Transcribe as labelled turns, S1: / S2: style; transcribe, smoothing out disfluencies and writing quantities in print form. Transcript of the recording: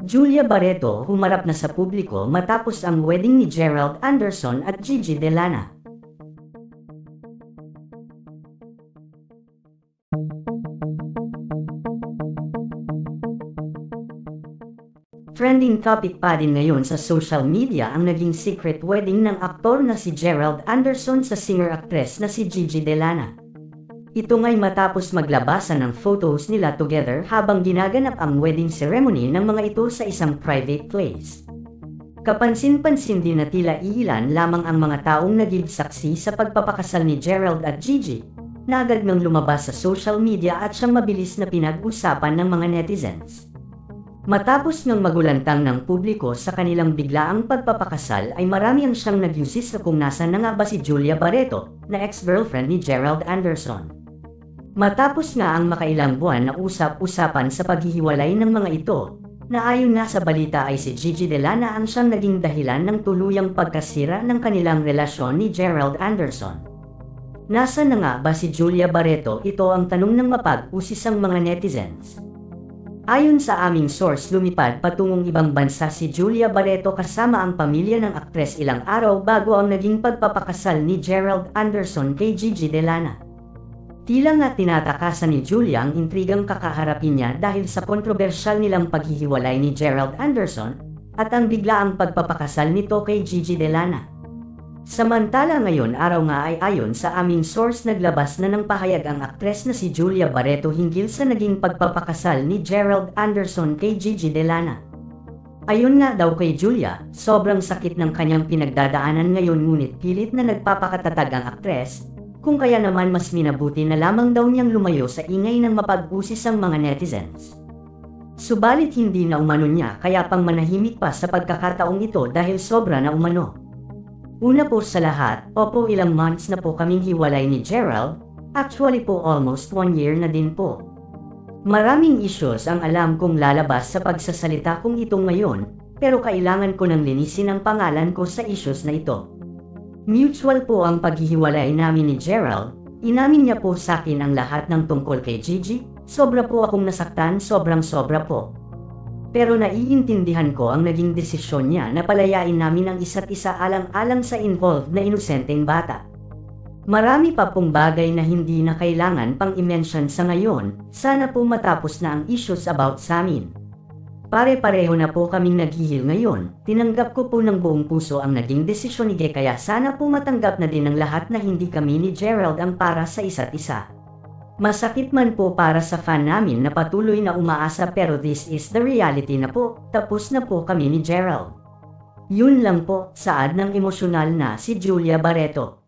S1: Julia Barreto humarap na sa publiko matapos ang wedding ni Gerald Anderson at Gigi Delana. Trending topic pa din ngayon sa social media ang naging secret wedding ng aktor na si Gerald Anderson sa singer-actress na si Gigi Delana. Ito nga'y matapos maglabasan ng photos nila together habang ginaganap ang wedding ceremony ng mga ito sa isang private place. Kapansin-pansin din na tila iilan lamang ang mga taong naging saksi sa pagpapakasal ni Gerald at Gigi, na agad nang lumabas sa social media at siyang mabilis na pinag-usapan ng mga netizens. Matapos ngang magulantang ng publiko sa kanilang biglaang pagpapakasal ay marami ang siyang nag-yusis na kung nasan na nga ba si Julia Barreto, na ex-girlfriend ni Gerald Anderson. Matapos nga ang makailang buwan na usap-usapan sa paghihiwalay ng mga ito, na ayon nga sa balita ay si Gigi Delana ang siyang naging dahilan ng tuluyang pagkasira ng kanilang relasyon ni Gerald Anderson. Nasaan na nga ba si Julia Barreto? Ito ang tanong ng mapag-usis ang mga netizens. Ayon sa aming source, lumipad patungong ibang bansa si Julia Barreto kasama ang pamilya ng aktres ilang araw bago ang naging pagpapakasal ni Gerald Anderson kay Gigi Delana. Tila nga tinatakasan ni Julia ang intrigang kakaharapin niya dahil sa kontrobersyal nilang paghihiwalay ni Gerald Anderson at ang biglaang pagpapakasal nito kay Gigi Delana. Samantala ngayon araw nga ay ayon sa aming source naglabas na ng pahayag ang aktres na si Julia Barreto hinggil sa naging pagpapakasal ni Gerald Anderson kay Gigi Delana. Ayon nga daw kay Julia, sobrang sakit ng kanyang pinagdadaanan ngayon ngunit pilit na nagpapakatatag ang aktres, kung kaya naman mas minabuti na lamang daw niyang lumayo sa ingay ng mapag-usis ang mga netizens. Subalit hindi na umano niya kaya pang manahimik pa sa pagkakataong ito dahil sobra na umano. Una po sa lahat, opo ilang months na po kaming hiwalay ni Gerald, actually po almost 1 year na din po. Maraming issues ang alam kong lalabas sa pagsasalita kong ito ngayon, pero kailangan ko nang linisin ang pangalan ko sa issues na ito. Mutual po ang paghihiwalay namin ni Gerald, inamin niya po sa akin ang lahat ng tungkol kay Gigi, sobra po akong nasaktan, sobrang sobra po. Pero naiintindihan ko ang naging desisyon niya na palayain namin ang isa't isa alang-alang sa involved na inosenteng bata. Marami pa pong bagay na hindi na kailangan pang i-mention sa ngayon, sana po matapos na ang issues about sa amin. Pare-pareho na po kaming naghihil ngayon, tinanggap ko po ng buong puso ang naging desisyon ni Ge kaya sana po matanggap na din ng lahat na hindi kami ni Gerald ang para sa isa't isa. Masakit man po para sa fan namin na patuloy na umaasa pero this is the reality na po, tapos na po kami ni Gerald. Yun lang po, saad ng emosyonal na si Julia Barreto.